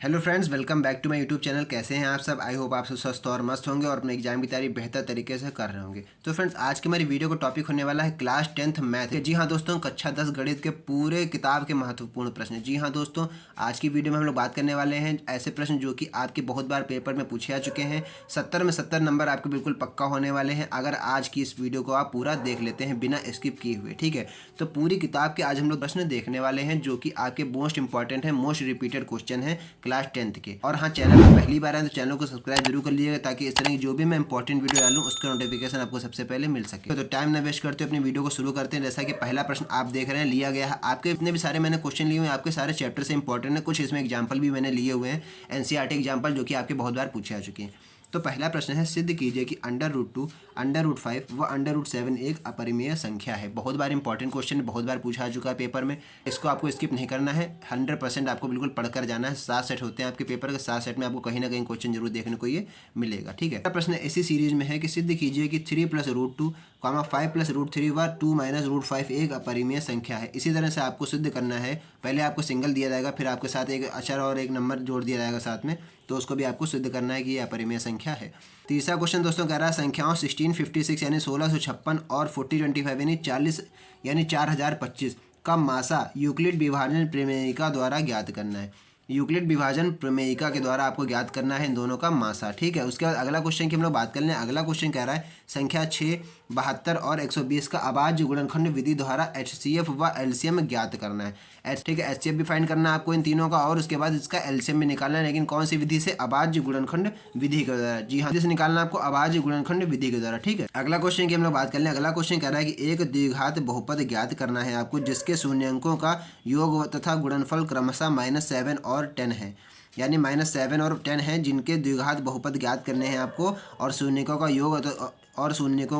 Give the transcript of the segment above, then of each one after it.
Hello friends, welcome back to my YouTube channel. कैसे हैं आप सब? आई होप आप सब स्वस्थ और मस्त होंगे और अपने एग्जाम की तैयारी बेहतर तरीके से कर रहे होंगे। तो फ्रेंड्स, आज की हमारी वीडियो का टॉपिक होने वाला है क्लास 10th मैथ। जी हाँ दोस्तों, कक्षा 10 गणित के पूरे किताब के महत्वपूर्ण प्रश्न। जी हाँ दोस्तों, आज की वीडियो में हम लोग बात करने वाले हैं ऐसे प्रश्न जो कि आपके बहुत बार पेपर में पूछे आ चुके हैं। 70 में 70 नंबर आपके बिल्कुल पक्का होने वाले हैं अगर आज की इस वीडियो को आप पूरा देख लेते हैं बिना स्किप किए हुए। ठीक है, तो पूरी किताब के आज हम लोग प्रश्न देखने वाले हैं जो कि आपके मोस्ट इंपॉर्टेंट है, मोस्ट रिपीटेड क्वेश्चन है क्लास 10th के। और हाँ, चैनल पर पहली बार आए तो चैनल को सब्सक्राइब जरूर कर लीजिएगा ताकि इस तरह की जो भी मैं इंपॉर्टेंट वीडियो डालूं उसका नोटिफिकेशन आपको सबसे पहले मिल सके। तो टाइम ना वेस्ट करते अपनी वीडियो को शुरू करते हैं। जैसा कि पहला प्रश्न आप देख रहे हैं लिया गया है, आपके इतने भी सारे मैंने क्वेश्चन लिए हुए हैं आपके सारे चैप्टर से इंपॉर्टेंट है। कुछ इसमें एग्जाम्पल भी मैंने लिए हुए हैं, एनसीईआरटी एग्जाम्पल जो कि आपके बहुत बार पूछे आ चुके हैं। तो पहला प्रश्न है, सिद्ध कीजिए कि √2, √5 व √7 एक अपरिमेय संख्या है। बहुत बार इंपॉर्टेंट क्वेश्चन, बहुत बार पूछा आ चुका है पेपर में। इसको आपको स्किप नहीं करना है, 100% आपको बिल्कुल पढ़कर जाना है। 7 सेट होते हैं आपके पेपर के, 7 सेट में आपको कहीं ना कहीं क्वेश्चन जरूर देखने को ये मिलेगा। ठीक है, प्रश्न इसी सीरीज में है कि सिद्ध कीजिए कि 3 + √2, 5 + √3 व 2 - √5 एक अपरिमेय संख्या है। इसी तरह से आपको सिद्ध करना है। पहले आपको सिंगल दिया जाएगा, फिर आपके साथ एक अक्षर और एक नंबर जोड़ दिया जाएगा साथ में, तो उसको भी आपको सिद्ध करना है कि ये अपरिमेय संख्या है। तीसरा क्वेश्चन दोस्तों कह रहा है संख्याओं 1656 यानी 1656 और 4025 यानी 40 यानी 4025 का मासा यूक्लिड विभाजन प्रमेयिका द्वारा ज्ञात करना है। यूक्लिड विभाजन प्रमेयिका के द्वारा आपको ज्ञात करना है इन दोनों का मासा। ठीक है, उसके बाद अगला क्वेश्चन की हम लोग बात कर लें। अगला क्वेश्चन कह रहा है संख्या 6, 72 और 120 का अभाज्य गुणनखंड विधि द्वारा HCF व LCM ज्ञात करना है। ठीक है, HCF भी फाइंड करना है आपको इन तीनों का और उसके बाद इसका LCM भी निकालना है, लेकिन कौन सी विधि से? अभाज्य गुणनखंड विधि के द्वारा। जी हाँ, विधि से निकालना है आपको अभाज्य गुणनखंड विधि के द्वारा। ठीक है, अगला क्वेश्चन की हम लोग बात कर लें। अगला क्वेश्चन कह रहा है कि एक द्विघात बहुपद ज्ञात करना है आपको जिसके शून्यंकों का योग तथा गुणनफल क्रमशः -7 और 10 है। यानी -7 और 10 है जिनके द्विघात बहुपद ज्ञात करने हैं आपको, और शून्यकों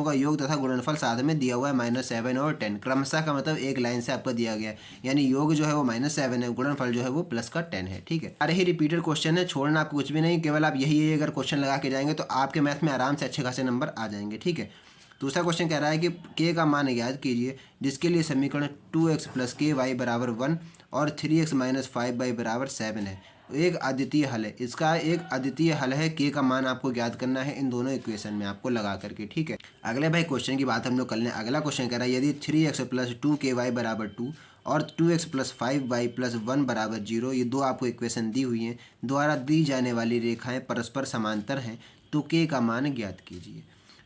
का योग तथा गुणनफल साथ में दिया हुआ है -7 और 10। क्रमशः का मतलब एक लाइन से आपको दिया गया है, यानी योग जो है वो -7 है, गुणनफल जो है वो +10 है। ठीक है, सारे ही रिपीटेड क्वेश्चन है, छोड़ना आपको कुछ भी नहीं, केवल आप यही अगर क्वेश्चन लगा के जाएंगे तो आपके मैथ में आराम से अच्छे खासे नंबर आ जाएंगे। ठीक है, दूसरा क्वेश्चन कह रहा है कि k का मान ज्ञात कीजिए जिसके लिए समीकरण 2x + ky = 1 और 3x - 5y = 7 है। एक अद्वितीय हल है, इसका एक अद्वितीय हल है। k का मान आपको ज्ञात करना है इन दोनों इक्वेशन में आपको लगा करके। ठीक है, अगले भाई क्वेश्चन की बात हम लोग कर लें। अगला क्वेश्चन कह रहा है यदि 3x + 2ky = 2 और 2x + 5y + 1 = 0, ये दो आपको इक्वेशन दी हुई हैं, द्वारा दी जाने वाली रेखाएं परस्पर समांतर हैं, तो k का मान ज्ञात कीजिए।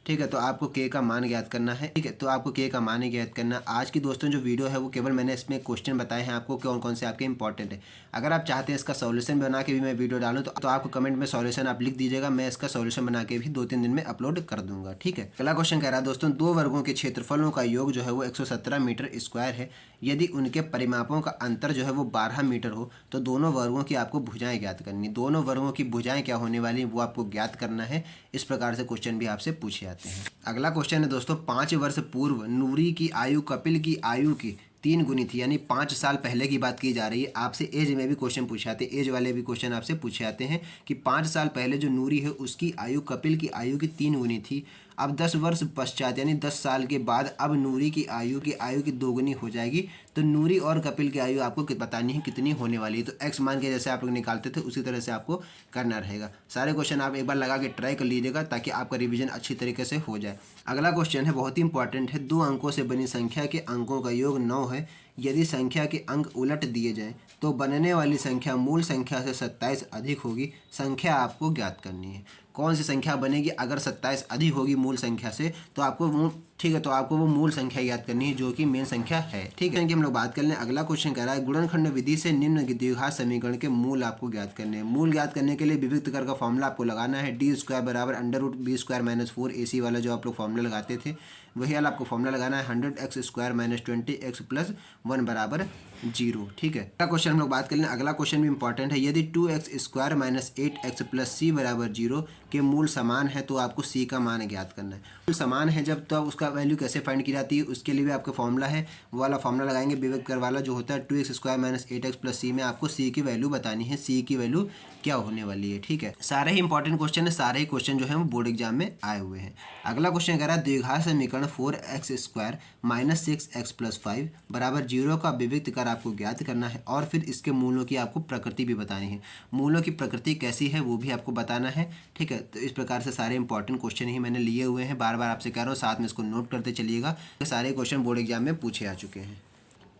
ठीक है, तो आपको k का मान ज्ञात करना है। ठीक है, तो आपको k का मान ही ज्ञात करना। आज की दोस्तों जो वीडियो है वो केवल मैंने इसमें क्वेश्चन बताए हैं आपको कौन कौन से आपके इंपॉर्टेंट है। अगर आप चाहते हैं इसका सॉल्यूशन बना के भी मैं वीडियो डालूं तो आपको कमेंट में सॉल्यूशन आप लिख दीजिएगा, मैं इसका सॉल्यूशन बना के भी 2-3 दिन में अपलोड कर दूंगा। ठीक है, अगला क्वेश्चन कह रहा है दोस्तों दो वर्गों के क्षेत्रफलों का योग जो है वो 117 मीटर स्क्वायर है। यदि उनके परिमापों का अंतर जो है वो 12 मीटर हो तो दोनों वर्गों की आपको भुजाएं ज्ञात करनी। दोनों वर्गों की भुजाएं क्या होने वाली वो आपको ज्ञात करना है। इस प्रकार से क्वेश्चन भी आपसे पूछे जाते हैं। अगला क्वेश्चन है दोस्तों 5 वर्ष पूर्व नूरी की आयु कपिल की आयु की 3 गुनी थी, यानी 5 साल पहले की बात की जा रही है। आपसे एज में भी क्वेश्चन पूछे जाते हैं, एज वाले भी क्वेश्चन आपसे पूछे जाते हैं कि 5 साल पहले जो नूरी है उसकी आयु कपिल की आयु की 3 गुनी थी। अब 10 वर्ष पश्चात यानी 10 साल के बाद अब नूरी की आयु की 2 गुनी हो जाएगी, तो नूरी और कपिल की आयु आपको बतानी है कितनी होने वाली है। तो एक्स मान के जैसे आप लोग निकालते थे उसी तरह से आपको करना रहेगा। सारे क्वेश्चन आप एक बार लगा के ट्राई कर लीजिएगा ताकि आपका रिवीजन अच्छी तरीके से हो जाए। अगला क्वेश्चन है बहुत ही इंपॉर्टेंट है, 2 अंकों से बनी संख्या के अंकों का योग 9 है। यदि संख्या के अंक उलट दिए जाएं तो बनने वाली संख्या मूल संख्या से 27 अधिक होगी। संख्या आपको ज्ञात करनी है। कौन सी संख्या बनेगी अगर 27 अधिक होगी मूल संख्या से, तो आपको वो, ठीक है, तो आपको वो मूल संख्या याद करनी है जो कि मेन संख्या है। ठीक है, कि हम लोग बात कर लें। अगला क्वेश्चन कह रहा है गुणनखंड विधि से निम्न द्विघात समीकरण के मूल आपको ज्ञात करने हैं। मूल ज्ञात करने के लिए विविक्त कर का फॉर्मूला आपको लगाना है, d² = √b² - 4 AC वाला जो आप लोग फॉर्मूला लगाते थे वही वाला आपको फॉर्मूला लगाना है। 100x² - 20x + 1 = 0। ठीक है, अगला क्वेश्चन हम लोग बात कर लें। अगला क्वेश्चन भी इंपॉर्टेंट है, यदि 2x² - 8x + c = 0 के मूल समान है तो आपको c का मान ज्ञात करना है। मूल समान है जब तब उसका इसका वैल्यू कैसे फाइंड की जाती है उसके लिए भी आपका फॉर्मूला है, वो वाला फॉर्मूला लगाएंगे विवेक वाला जो होता है 2x² - 8x + c में आपको c की वैल्यू बतानी है, c की वैल्यू क्या होने वाली है। ठीक है, सारे ही इंपॉर्टेंट क्वेश्चन है, सारे ही क्वेश्चन जो है वो बोर्ड एग्जाम में आए हुए हैं। अगला क्वेश्चन कह रहा है द्विघात समीकरण 4x² - 6x + 5 = 0 का विविक्त कर आपको ज्ञात करना है और फिर इसके मूलों की आपको प्रकृति भी बतानी है। मूलों की प्रकृति कैसी है वो भी आपको बताना है। ठीक है, तो इस प्रकार से सारे इंपॉर्टेंट क्वेश्चन ही मैंने लिए हुए हैं, बार बार आपसे कह रहा हूँ, साथ में इसको नोट करते चलिएगा। सारे क्वेश्चन बोर्ड एग्जाम में पूछे आ चुके हैं।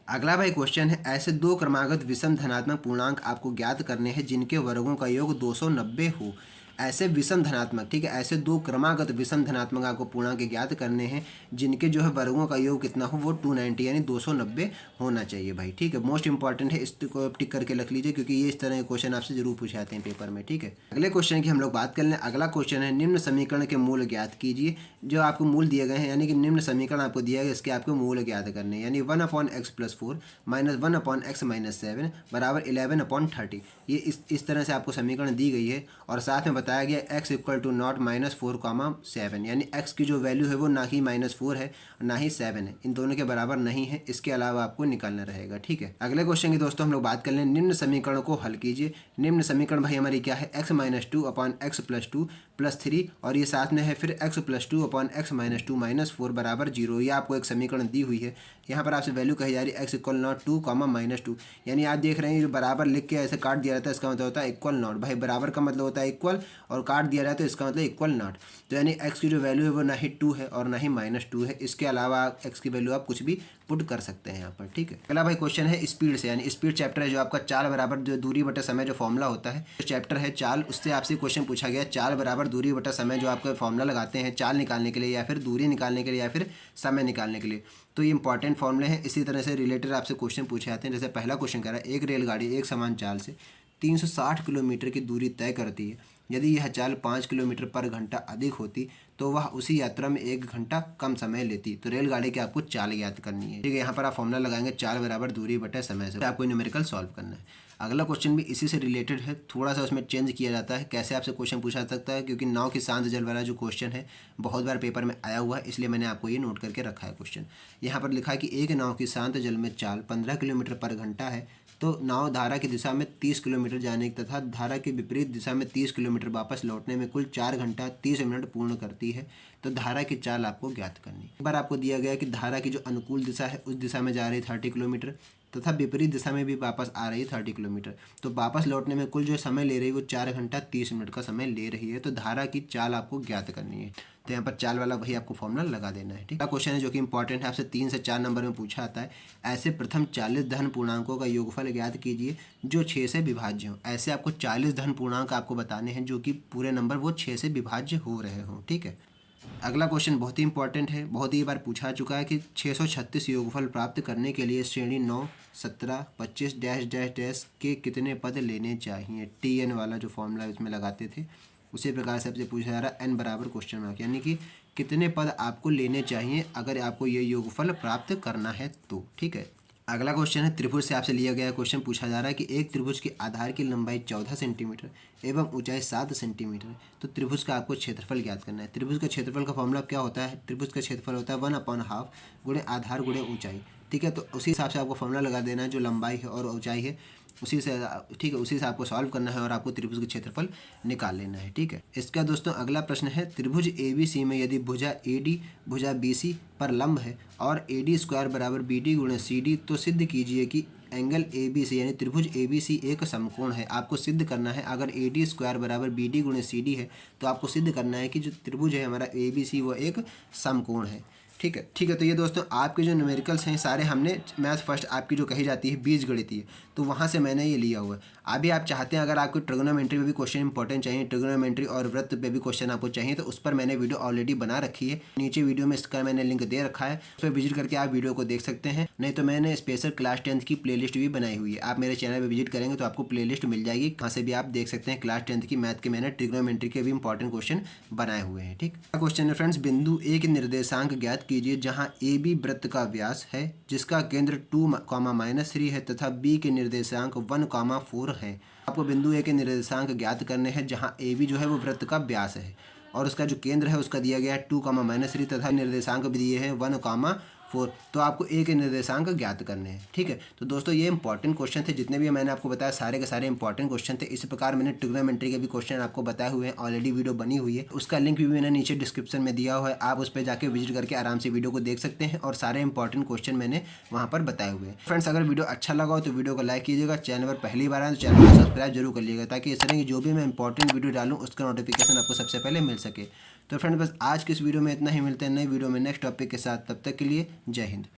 अगला भाई क्वेश्चन है ऐसे दो क्रमागत विषम धनात्मक पूर्णांक आपको ज्ञात करने हैं जिनके वर्गों का योग 290 हो। ऐसे विषम धनात्मक, ठीक है, ऐसे दो क्रमागत विषम धनात्मक आपको पूर्णांक ज्ञात करने हैं जिनके जो है वर्गों का योग कितना हो, वो 290 यानी 290 होना चाहिए भाई। ठीक है, मोस्ट इंपॉर्टेंट है, इसको टिक करके रख लीजिए क्योंकि ये इस तरह के क्वेश्चन आपसे जरूर पूछे जाते हैं पेपर में। ठीक है, अगले क्वेश्चन की हम लोग बात कर लें। अगला क्वेश्चन है निम्न समीकरण के मूल ज्ञात कीजिए। जो आपको मूल दिए गए हैं यानी कि निम्न समीकरण आपको दिया गया इसके आपको मूल ज्ञात करने, यानी 1/x + 4 - 1/x - 7 = 11/30। ये इस तरह से आपको समीकरण दी गई है और साथ में बताया गया x = 0 - 4, 7, यानी x की जो वैल्यू है वो ना ही -4 है ना ही 7 है, इन दोनों के बराबर नहीं है। इसके अलावा आपको निकालना रहेगा। ठीक है, अगले क्वेश्चन की दोस्तों हम लोग बात कर लें। निम्न समीकरण को हल कीजिए। निम्न समीकरण भाई हमारी क्या है, x - 2/x + 2 + 3 और ये साथ में है फिर x + 2/x - 2 - 4 = 0। ये आपको एक समीकरण दी हुई है, यहाँ पर आपसे वैल्यू कही जा रही है x = 2, -2, यानी आप देख रहे हैं जो बराबर लिख के ऐसे काट दिया जाता है इसका मतलब होता है इक्वल नॉट। भाई बराबर का मतलब होता है इक्वल और काट दिया जाए तो इसका मतलब इक्वल नॉट। तो यानी x की जो वैल्यू है वो ना ही 2 है और ना ही -2 है। इसके अलावा x की वैल्यू आप कुछ भी पुट कर सकते हैं यहाँ पर। ठीक है, अगला भाई क्वेश्चन है स्पीड से, यानी स्पीड चैप्टर है जो आपका चाल बराबर जो दूरी बटा समय जो फॉर्मूला होता है, जो चैप्टर है चाल, उससे आपसे क्वेश्चन पूछा गया चाल बराबर दूरी बटा समय, जो आपका फॉर्मूला लगाते हैं चाल निकालने के लिए या फिर दूरी निकालने के लिए या फिर समय निकालने के लिए। तो ये इंपॉर्टेंट फॉर्मूले हैं, इसी तरह से रिलेटेड आपसे क्वेश्चन पूछे जाते हैं। जैसे पहला क्वेश्चन कह रहा है एक रेलगाड़ी एक समान चाल से 360 किलोमीटर की दूरी तय करती है। यदि यह चाल 5 किलोमीटर पर घंटा अधिक होती तो वह उसी यात्रा में 1 घंटा कम समय लेती। तो रेलगाड़ी की आपको चाल ज्ञात करनी है। ठीक है, यहाँ पर आप फॉर्मूला लगाएंगे चाल बराबर दूरी बटे समय से, आपको न्यूमेरिकल सॉल्व करना है। अगला क्वेश्चन भी इसी से रिलेटेड है, थोड़ा सा उसमें चेंज किया जाता है। कैसे आपसे क्वेश्चन पूछा जा सकता है, क्योंकि नाव की शांत जल वाला जो क्वेश्चन है बहुत बार पेपर में आया हुआ है, इसलिए मैंने आपको ये नोट करके रखा है। क्वेश्चन यहाँ पर लिखा है कि एक नाव की शांत जल में चाल 15 किलोमीटर पर घंटा है तो नाव धारा की दिशा में 30 किलोमीटर जाने तथा धारा के विपरीत दिशा में 30 किलोमीटर वापस लौटने में कुल 4 घंटा 30 मिनट पूर्ण करती है। तो धारा की चाल आपको ज्ञात करनी है। एक बार आपको दिया गया कि धारा की जो अनुकूल दिशा है उस दिशा में जा रही 30 किलोमीटर तथा विपरीत दिशा में भी वापस आ रही है 30 किलोमीटर। तो वापस लौटने में कुल जो समय ले रही है वो 4 घंटा 30 मिनट का समय ले रही है। तो धारा की चाल आपको ज्ञात करनी है। तो यहाँ पर चाल वाला वही आपको फॉर्मूला लगा देना है। ठीक है, क्वेश्चन है जो कि इंपॉर्टेंट है, आपसे 3 से 4 नंबर में पूछा आता है। ऐसे प्रथम 40 धन पूर्णांकों का योगफल ज्ञात कीजिए जो 6 से विभाज्य हो। ऐसे आपको 40 धन पूर्णांक आपको बताने हैं जो कि पूरे नंबर वो 6 से विभाज्य हो रहे हों। ठीक है, अगला क्वेश्चन बहुत ही इंपॉर्टेंट है, बहुत ही बार पूछा चुका है कि 636 योगफल प्राप्त करने के लिए श्रेणी 9, 17, 25 डैश के कितने पद लेने चाहिए। TN वाला जो फॉर्मूला इसमें लगाते थे उसी प्रकार से आपसे पूछा जा रहा है n बराबर क्वेश्चन मार्क, यानी कि कितने पद आपको लेने चाहिए अगर आपको ये योगफल प्राप्त करना है तो। ठीक है, अगला क्वेश्चन है त्रिभुज से आपसे लिया गया क्वेश्चन पूछा जा रहा है कि एक त्रिभुज के आधार की लंबाई 14 सेंटीमीटर एवं ऊंचाई 7 सेंटीमीटर। तो त्रिभुज का आपको क्षेत्रफल ज्ञात करना है। त्रिभुज का क्षेत्रफल का फॉर्मूला क्या होता है, त्रिभुज का क्षेत्रफल होता है 1/2 गुणे आधार गुणे ऊंचाई। ठीक है, तो उसी हिसाब से आपको फॉर्मूला लगा देना है जो लंबाई है और ऊंचाई है उसी से। ठीक है, उसी से आपको सॉल्व करना है और आपको त्रिभुज का क्षेत्रफल निकाल लेना है। ठीक है, इसका दोस्तों अगला प्रश्न है त्रिभुज ABC में यदि भुजा AD भुजा BC पर लंब है और AD² बराबर BD गुणे CD तो सिद्ध कीजिए कि एंगल ABC यानी त्रिभुज ABC एक समकोण है। आपको सिद्ध करना है अगर AD² बराबर BD गुणे CD है तो आपको सिद्ध करना है कि जो त्रिभुज है हमारा ABC वो एक समकोण है। ठीक है, ठीक है, तो ये दोस्तों आपके जो न्यूमेरिकल्स हैं सारे हमने मैथ फर्स्ट आपकी जो कही जाती है बीजगणितीय, तो वहाँ से मैंने ये लिया हुआ है। अभी आप चाहते हैं अगर आपको ट्रिग्नोमेट्री में भी क्वेश्चन इंपॉर्टेंट चाहिए, ट्रिग्नोमेट्री और वृत्त पे भी क्वेश्चन आपको चाहिए, तो उस पर मैंने वीडियो ऑलरेडी बना रखी है। नीचे वीडियो में इसका मैंने लिंक दे रखा है, उस पर विजिट करके आप वीडियो को देख सकते हैं। नहीं तो मैंने स्पेशल क्लास 10th की प्लेलिस्ट भी बनाई हुई है, आप मेरे चैनल पर विजिट करेंगे तो आपको प्लेलिस्ट मिल जाएगी, कहाँ से भी आप देख सकते हैं। क्लास 10th की मैथ के मैंने ट्रिग्नोमेट्री के भी इंपॉर्टेंट क्वेश्चन बनाए हुए हैं। ठीक, क्वेश्चन है फ्रेंड्स बिंदु A के निर्देशांक ज्ञात कीजिए जहाँ AB वृत्त का व्यास है जिसका केंद्र 2, -3 है तथा B के निर्देशांक 1, 4 है। आपको बिंदु A के निर्देशांक ज्ञात करने हैं जहाँ AB जो है वो वृत्त का व्यास है और उसका जो केंद्र है उसका दिया गया है 2, -3 तथा निर्देशांक भी दिए हैं 1, 4। तो आपको ए के निर्देशांक ज्ञात करने हैं। ठीक है, तो दोस्तों ये इंपॉर्टेंट क्वेश्चन थे, जितने भी मैंने आपको बताया सारे के सारे इंपॉर्टेंट क्वेश्चन थे। इसी प्रकार मैंने ट्रिग्नोमेट्री के भी क्वेश्चन आपको बताए हुए हैं, ऑलरेडी वीडियो बनी हुई है, उसका लिंक भी मैंने नीचे डिस्क्रिप्शन में दिया हुआ है, आप उस पर जाकर विजिट करके आराम से वीडियो को देख सकते हैं और सारे इंपॉर्टेंट क्वेश्चन मैंने वहाँ पर बताए हुए हैं। फ्रेंड्स, अगर वीडियो अच्छा लगा हो तो वीडियो को लाइक कीजिएगा, चैनल पर पहली बार आए तो चैनल को सब्सक्राइब जरूर कर लीजिएगा, ताकि इस तरह की जो भी मैं इंपॉर्टेंट वीडियो डालूँ उसका नोटिफिकेशन आपको सबसे पहले मिल सके। तो फ्रेंड्स, बस आज की इस वीडियो में इतना ही, मिलते हैं नई वीडियो में नेक्स्ट टॉपिक के साथ, तब तक के लिए जय हिंद।